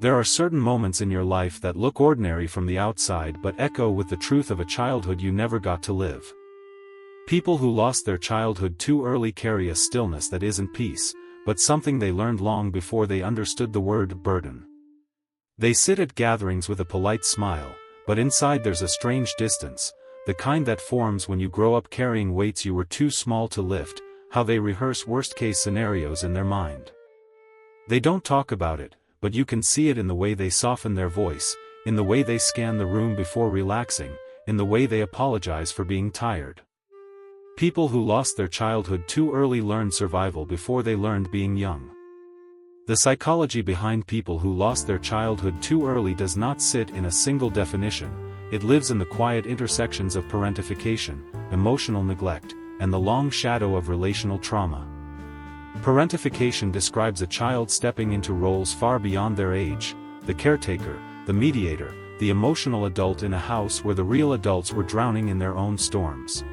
There are certain moments in your life that look ordinary from the outside but echo with the truth of a childhood you never got to live. People who lost their childhood too early carry a stillness that isn't peace, but something they learned long before they understood the word burden. They sit at gatherings with a polite smile, but inside there's a strange distance, the kind that forms when you grow up carrying weights you were too small to lift. How they rehearse worst-case scenarios in their mind. They don't talk about it, but you can see it in the way they soften their voice, in the way they scan the room before relaxing, in the way they apologize for being tired. People who lost their childhood too early learned survival before they learned being young. The psychology behind people who lost their childhood too early does not sit in a single definition, it lives in the quiet intersections of parentification, emotional neglect, and the long shadow of relational trauma. Parentification describes a child stepping into roles far beyond their age, the caretaker, the mediator, the emotional adult in a house where the real adults were drowning in their own storms.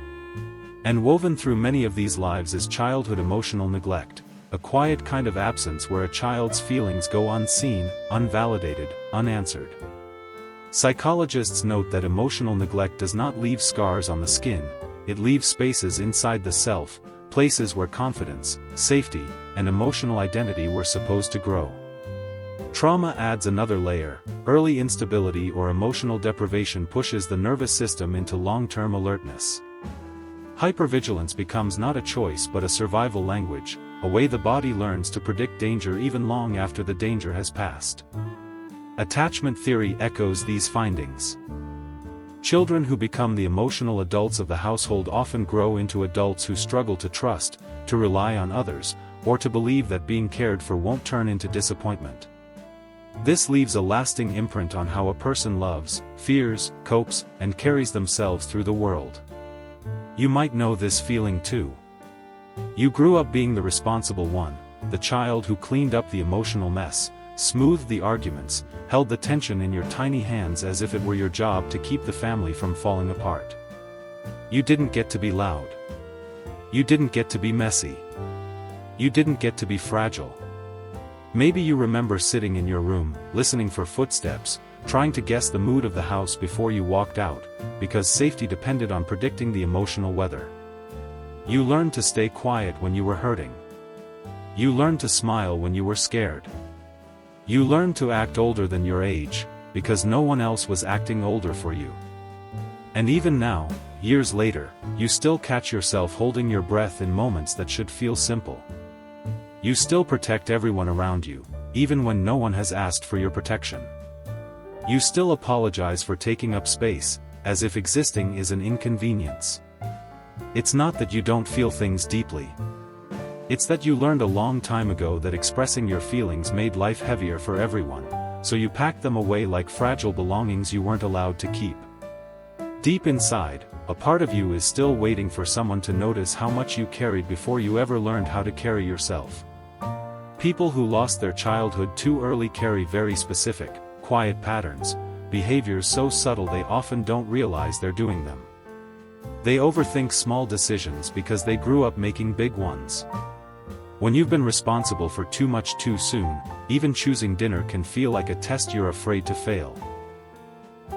And woven through many of these lives is childhood emotional neglect, a quiet kind of absence where a child's feelings go unseen, unvalidated, unanswered. Psychologists note that emotional neglect does not leave scars on the skin, it leaves spaces inside the self, places where confidence, safety, and emotional identity were supposed to grow. Trauma adds another layer. Early instability or emotional deprivation pushes the nervous system into long-term alertness. Hypervigilance becomes not a choice but a survival language, a way the body learns to predict danger even long after the danger has passed. Attachment theory echoes these findings. Children who become the emotional adults of the household often grow into adults who struggle to trust, to rely on others, or to believe that being cared for won't turn into disappointment. This leaves a lasting imprint on how a person loves, fears, copes, and carries themselves through the world. You might know this feeling too. You grew up being the responsible one, the child who cleaned up the emotional mess, smoothed the arguments, held the tension in your tiny hands as if it were your job to keep the family from falling apart. You didn't get to be loud. You didn't get to be messy. You didn't get to be fragile. Maybe you remember sitting in your room, listening for footsteps, trying to guess the mood of the house before you walked out, because safety depended on predicting the emotional weather. You learned to stay quiet when you were hurting. You learned to smile when you were scared. You learned to act older than your age, because no one else was acting older for you. And even now, years later, you still catch yourself holding your breath in moments that should feel simple. You still protect everyone around you, even when no one has asked for your protection. You still apologize for taking up space, as if existing is an inconvenience. It's not that you don't feel things deeply. It's that you learned a long time ago that expressing your feelings made life heavier for everyone, so you packed them away like fragile belongings you weren't allowed to keep. Deep inside, a part of you is still waiting for someone to notice how much you carried before you ever learned how to carry yourself. People who lost their childhood too early carry very specific, quiet patterns, behaviors so subtle they often don't realize they're doing them. They overthink small decisions because they grew up making big ones. When you've been responsible for too much too soon, even choosing dinner can feel like a test you're afraid to fail.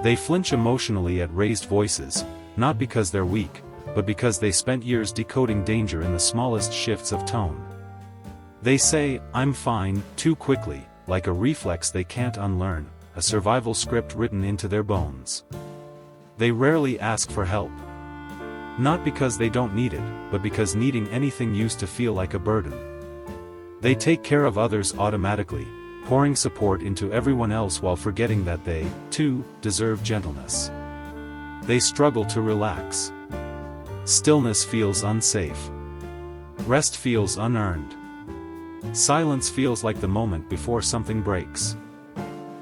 They flinch emotionally at raised voices, not because they're weak, but because they spent years decoding danger in the smallest shifts of tone. They say, "I'm fine," too quickly, like a reflex they can't unlearn, a survival script written into their bones. They rarely ask for help. Not because they don't need it, but because needing anything used to feel like a burden. They take care of others automatically, pouring support into everyone else while forgetting that they, too, deserve gentleness. They struggle to relax. Stillness feels unsafe. Rest feels unearned. Silence feels like the moment before something breaks.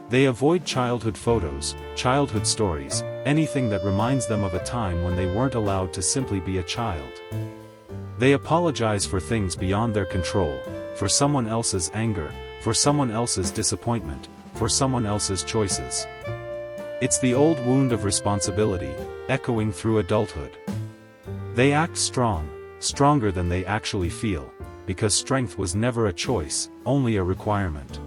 They avoid childhood photos, childhood stories, anything that reminds them of a time when they weren't allowed to simply be a child. They apologize for things beyond their control, for someone else's anger, for someone else's disappointment, for someone else's choices. It's the old wound of responsibility, echoing through adulthood. They act strong, stronger than they actually feel, because strength was never a choice, only a requirement.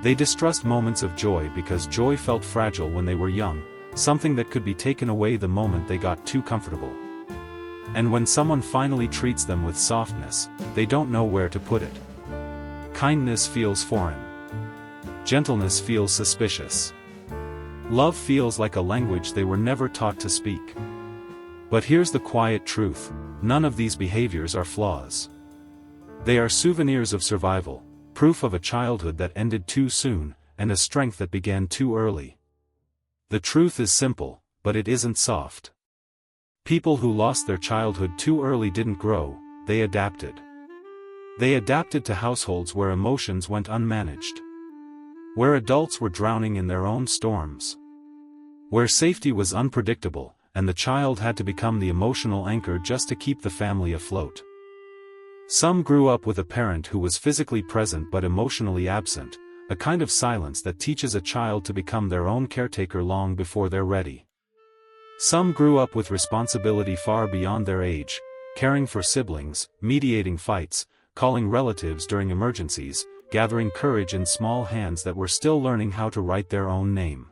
They distrust moments of joy because joy felt fragile when they were young, something that could be taken away the moment they got too comfortable. And when someone finally treats them with softness, they don't know where to put it. Kindness feels foreign. Gentleness feels suspicious. Love feels like a language they were never taught to speak. But here's the quiet truth: none of these behaviors are flaws. They are souvenirs of survival, proof of a childhood that ended too soon, and a strength that began too early. The truth is simple, but it isn't soft. People who lost their childhood too early didn't grow, they adapted. They adapted to households where emotions went unmanaged. Where adults were drowning in their own storms. Where safety was unpredictable, and the child had to become the emotional anchor just to keep the family afloat. Some grew up with a parent who was physically present but emotionally absent, a kind of silence that teaches a child to become their own caretaker long before they're ready. Some grew up with responsibility far beyond their age, caring for siblings, mediating fights, calling relatives during emergencies, gathering courage in small hands that were still learning how to write their own name.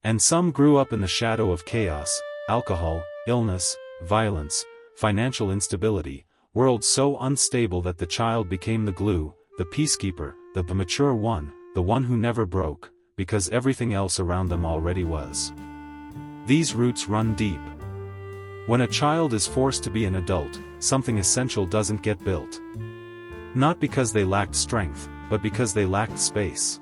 And some grew up in the shadow of chaos, alcohol, illness, violence, financial instability, worlds so unstable that the child became the glue, the peacekeeper, the mature one, the one who never broke, because everything else around them already was. These roots run deep. When a child is forced to be an adult, something essential doesn't get built. Not because they lacked strength, but because they lacked space.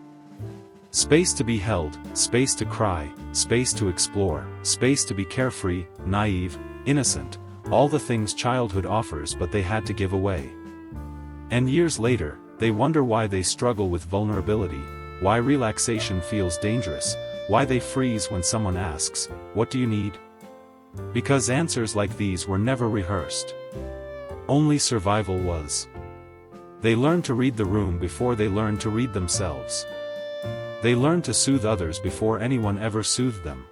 Space to be held, space to cry, space to explore, space to be carefree, naive, innocent, all the things childhood offers but they had to give away. And years later, they wonder why they struggle with vulnerability, why relaxation feels dangerous, why they freeze when someone asks, "What do you need?" Because answers like these were never rehearsed. Only survival was. They learned to read the room before they learned to read themselves. They learned to soothe others before anyone ever soothed them.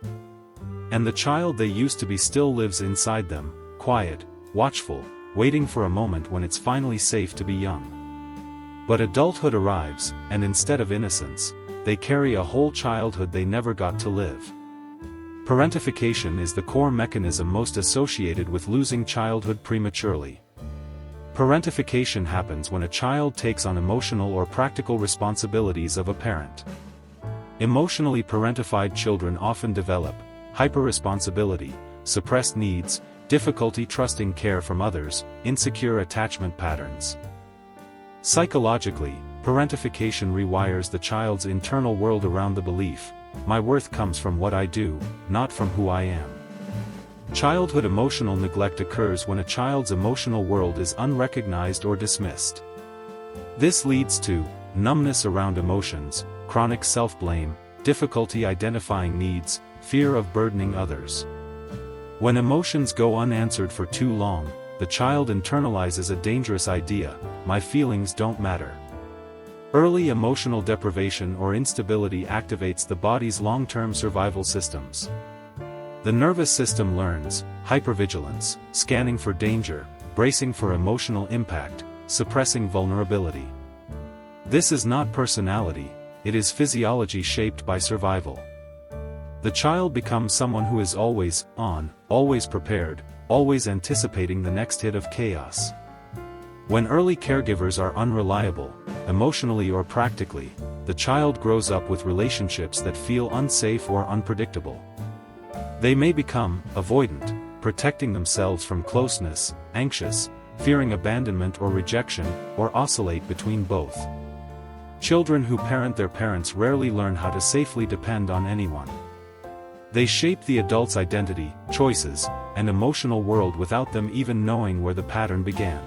And the child they used to be still lives inside them, quiet, watchful, waiting for a moment when it's finally safe to be young. But adulthood arrives, and instead of innocence, they carry a whole childhood they never got to live. Parentification is the core mechanism most associated with losing childhood prematurely. Parentification happens when a child takes on emotional or practical responsibilities of a parent. Emotionally parentified children often develop hyperresponsibility, suppressed needs, difficulty trusting care from others, insecure attachment patterns. Psychologically, parentification rewires the child's internal world around the belief, "My worth comes from what I do, not from who I am." Childhood emotional neglect occurs when a child's emotional world is unrecognized or dismissed. This leads to numbness around emotions, chronic self-blame, difficulty identifying needs, fear of burdening others. When emotions go unanswered for too long, the child internalizes a dangerous idea: "My feelings don't matter." Early emotional deprivation or instability activates the body's long-term survival systems. The nervous system learns hypervigilance, scanning for danger, bracing for emotional impact, suppressing vulnerability. This is not personality, it is physiology shaped by survival. The child becomes someone who is always on, always prepared, always anticipating the next hit of chaos. When early caregivers are unreliable, emotionally or practically, the child grows up with relationships that feel unsafe or unpredictable. They may become avoidant, protecting themselves from closeness, anxious, fearing abandonment or rejection, or oscillate between both. Children who parent their parents rarely learn how to safely depend on anyone. They shape the adult's identity, choices, and emotional world without them even knowing where the pattern began.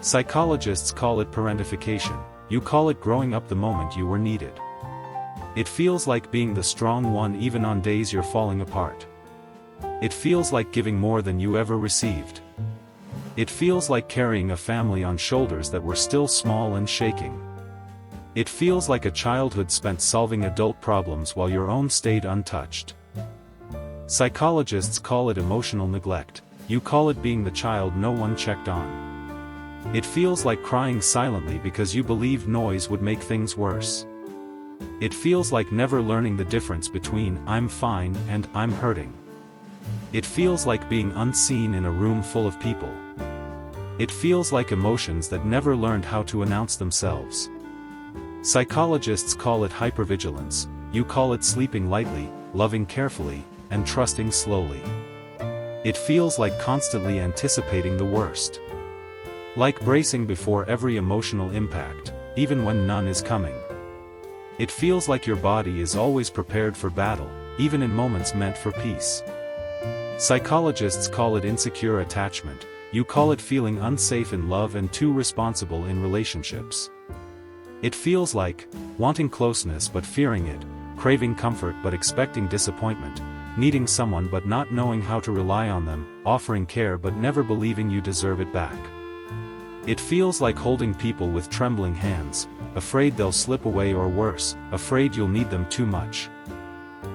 Psychologists call it parentification. You call it growing up the moment you were needed. It feels like being the strong one even on days you're falling apart. It feels like giving more than you ever received. It feels like carrying a family on shoulders that were still small and shaking. It feels like a childhood spent solving adult problems while your own stayed untouched. Psychologists call it emotional neglect. You call it being the child no one checked on. It feels like crying silently because you believed noise would make things worse. It feels like never learning the difference between "I'm fine" and "I'm hurting." It feels like being unseen in a room full of people. It feels like emotions that never learned how to announce themselves. Psychologists call it hypervigilance, you call it sleeping lightly, loving carefully, and trusting slowly. It feels like constantly anticipating the worst. Like bracing before every emotional impact, even when none is coming. It feels like your body is always prepared for battle, even in moments meant for peace. Psychologists call it insecure attachment, you call it feeling unsafe in love and too responsible in relationships. It feels like wanting closeness but fearing it, craving comfort but expecting disappointment, needing someone but not knowing how to rely on them, offering care but never believing you deserve it back. It feels like holding people with trembling hands, afraid they'll slip away or worse, afraid you'll need them too much.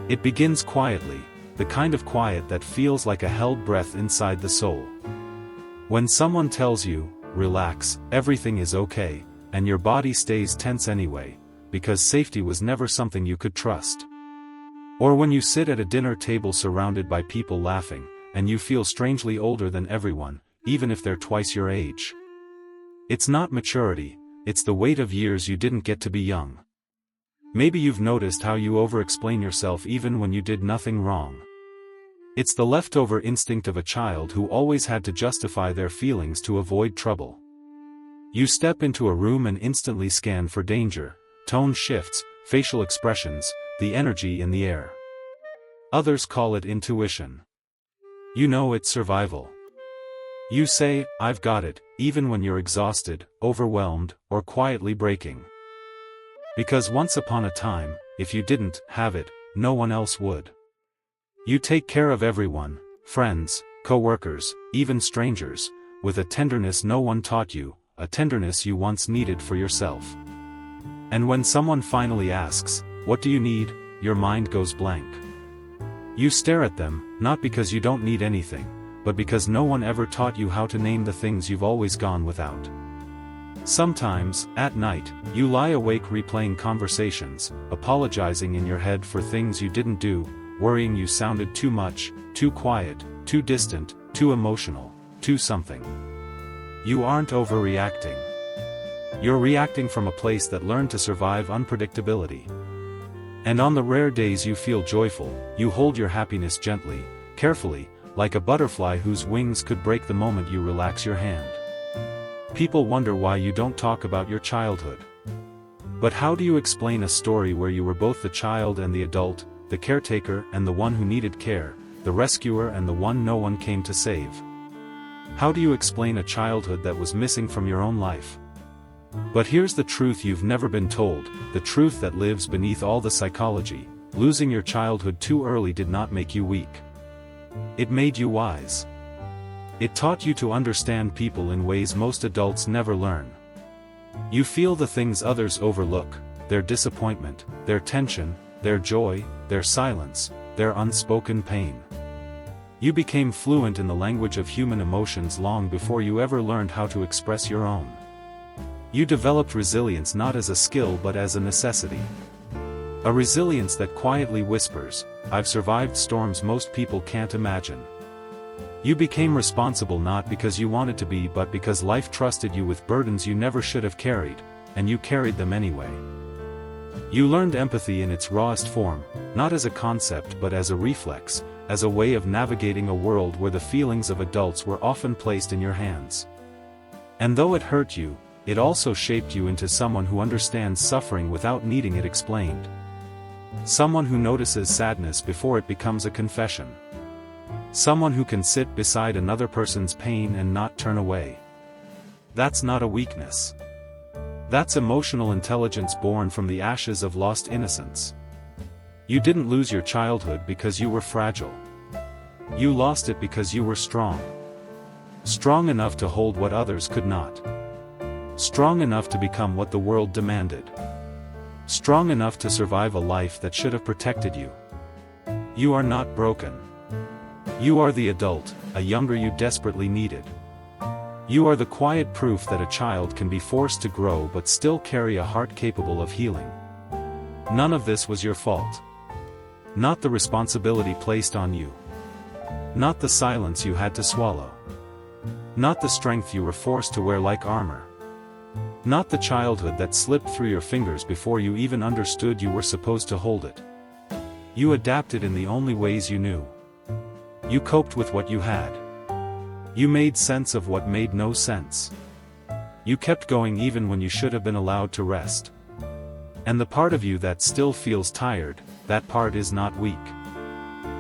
It begins quietly, the kind of quiet that feels like a held breath inside the soul. When someone tells you, "Relax, everything is okay," and your body stays tense anyway, because safety was never something you could trust. Or when you sit at a dinner table surrounded by people laughing, and you feel strangely older than everyone, even if they're twice your age. It's not maturity, it's the weight of years you didn't get to be young. Maybe you've noticed how you over-explain yourself even when you did nothing wrong. It's the leftover instinct of a child who always had to justify their feelings to avoid trouble. You step into a room and instantly scan for danger, tone shifts, facial expressions, the energy in the air. Others call it intuition. You know it's survival. You say, "I've got it," even when you're exhausted, overwhelmed, or quietly breaking. Because once upon a time, if you didn't have it, no one else would. You take care of everyone, friends, co-workers, even strangers, with a tenderness no one taught you, a tenderness you once needed for yourself. And when someone finally asks, "What do you need?" your mind goes blank. You stare at them, not because you don't need anything, but because no one ever taught you how to name the things you've always gone without. Sometimes, at night, you lie awake replaying conversations, apologizing in your head for things you didn't do, worrying you sounded too much, too quiet, too distant, too emotional, too something. You aren't overreacting. You're reacting from a place that learned to survive unpredictability. And on the rare days you feel joyful, you hold your happiness gently, carefully, like a butterfly whose wings could break the moment you relax your hand. People wonder why you don't talk about your childhood. But how do you explain a story where you were both the child and the adult, the caretaker and the one who needed care, the rescuer and the one no one came to save? How do you explain a childhood that was missing from your own life? But here's the truth you've never been told, the truth that lives beneath all the psychology: losing your childhood too early did not make you weak. It made you wise. It taught you to understand people in ways most adults never learn. You feel the things others overlook, their disappointment, their tension, their joy, their silence, their unspoken pain. You became fluent in the language of human emotions long before you ever learned how to express your own. You developed resilience not as a skill but as a necessity. A resilience that quietly whispers, "I've survived storms most people can't imagine." You became responsible not because you wanted to be but because life trusted you with burdens you never should have carried, and you carried them anyway. You learned empathy in its rawest form, not as a concept but as a reflex, as a way of navigating a world where the feelings of adults were often placed in your hands. And though it hurt you, it also shaped you into someone who understands suffering without needing it explained. Someone who notices sadness before it becomes a confession. Someone who can sit beside another person's pain and not turn away. That's not a weakness. That's emotional intelligence born from the ashes of lost innocence. You didn't lose your childhood because you were fragile. You lost it because you were strong. Strong enough to hold what others could not. Strong enough to become what the world demanded. Strong enough to survive a life that should have protected you. You are not broken. You are the adult, a younger you desperately needed. You are the quiet proof that a child can be forced to grow but still carry a heart capable of healing. None of this was your fault. Not the responsibility placed on you. Not the silence you had to swallow. Not the strength you were forced to wear like armor. Not the childhood that slipped through your fingers before you even understood you were supposed to hold it. You adapted in the only ways you knew. You coped with what you had. You made sense of what made no sense. You kept going even when you should have been allowed to rest. And the part of you that still feels tired, that part is not weak.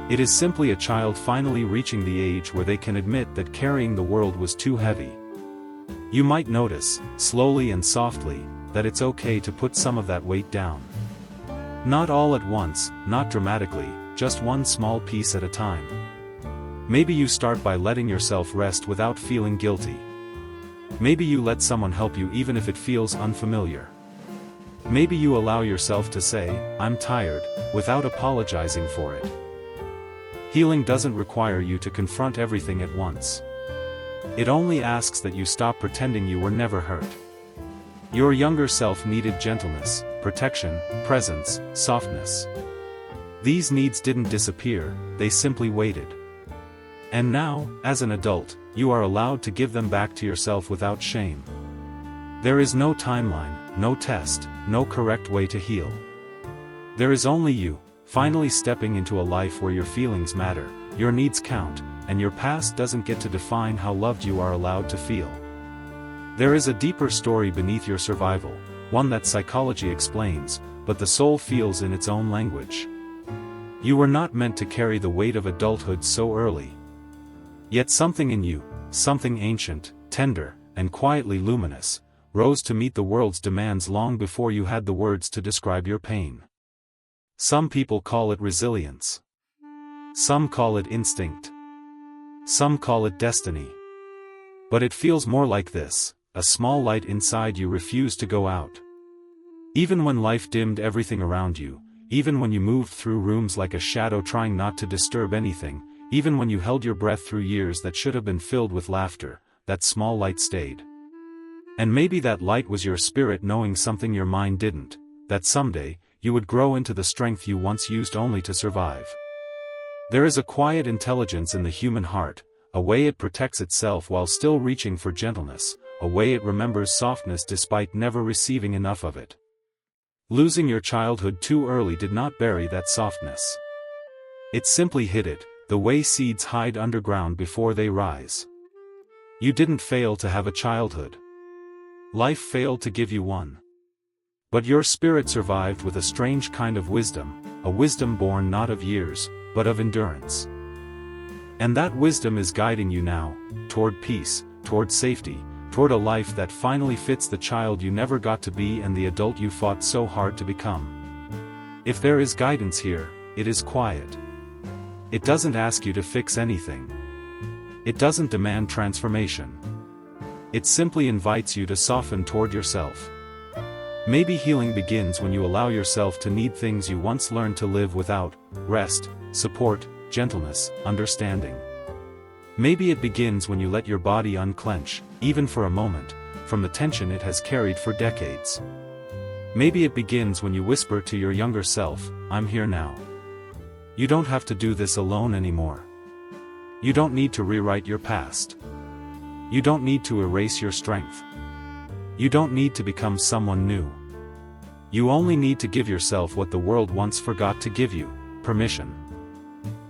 It is simply a child finally reaching the age where they can admit that carrying the world was too heavy. You might notice, slowly and softly, that it's okay to put some of that weight down. Not all at once, not dramatically, just one small piece at a time. Maybe you start by letting yourself rest without feeling guilty. Maybe you let someone help you even if it feels unfamiliar. Maybe you allow yourself to say, "I'm tired," without apologizing for it. Healing doesn't require you to confront everything at once. It only asks that you stop pretending you were never hurt. Your younger self needed gentleness, protection, presence, softness. These needs didn't disappear, they simply waited. And now, as an adult, you are allowed to give them back to yourself without shame. There is no timeline, no test, no correct way to heal. There is only you, finally stepping into a life where your feelings matter, your needs count, and your past doesn't get to define how loved you are allowed to feel. There is a deeper story beneath your survival, one that psychology explains, but the soul feels in its own language. You were not meant to carry the weight of adulthood so early. Yet something in you, something ancient, tender, and quietly luminous, rose to meet the world's demands long before you had the words to describe your pain. Some people call it resilience. Some call it instinct. Some call it destiny. But it feels more like this: a small light inside you refused to go out. Even when life dimmed everything around you, even when you moved through rooms like a shadow trying not to disturb anything, even when you held your breath through years that should have been filled with laughter, that small light stayed. And maybe that light was your spirit knowing something your mind didn't, that someday, you would grow into the strength you once used only to survive. There is a quiet intelligence in the human heart, a way it protects itself while still reaching for gentleness, a way it remembers softness despite never receiving enough of it. Losing your childhood too early did not bury that softness. It simply hid it, the way seeds hide underground before they rise. You didn't fail to have a childhood. Life failed to give you one. But your spirit survived with a strange kind of wisdom, a wisdom born not of years, but of endurance. And that wisdom is guiding you now, toward peace, toward safety, toward a life that finally fits the child you never got to be and the adult you fought so hard to become. If there is guidance here, it is quiet. It doesn't ask you to fix anything. It doesn't demand transformation. It simply invites you to soften toward yourself. Maybe healing begins when you allow yourself to need things you once learned to live without: rest, support, gentleness, understanding. Maybe it begins when you let your body unclench, even for a moment, from the tension it has carried for decades. Maybe it begins when you whisper to your younger self, "I'm here now. You don't have to do this alone anymore. You don't need to rewrite your past. You don't need to erase your strength. You don't need to become someone new. You only need to give yourself what the world once forgot to give you: permission.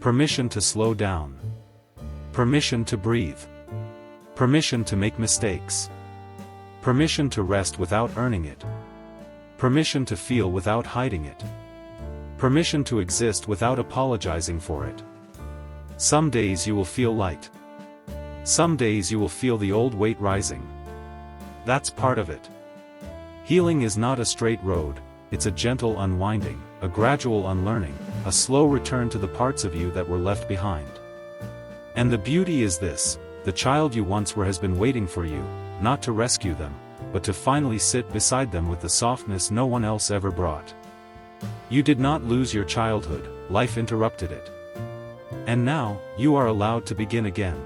Permission to slow down. Permission to breathe. Permission to make mistakes. Permission to rest without earning it. Permission to feel without hiding it. Permission to exist without apologizing for it. Some days you will feel light. Some days you will feel the old weight rising. That's part of it. Healing is not a straight road, it's a gentle unwinding, a gradual unlearning, a slow return to the parts of you that were left behind. And the beauty is this: the child you once were has been waiting for you, not to rescue them, but to finally sit beside them with the softness no one else ever brought. You did not lose your childhood, life interrupted it. And now, you are allowed to begin again.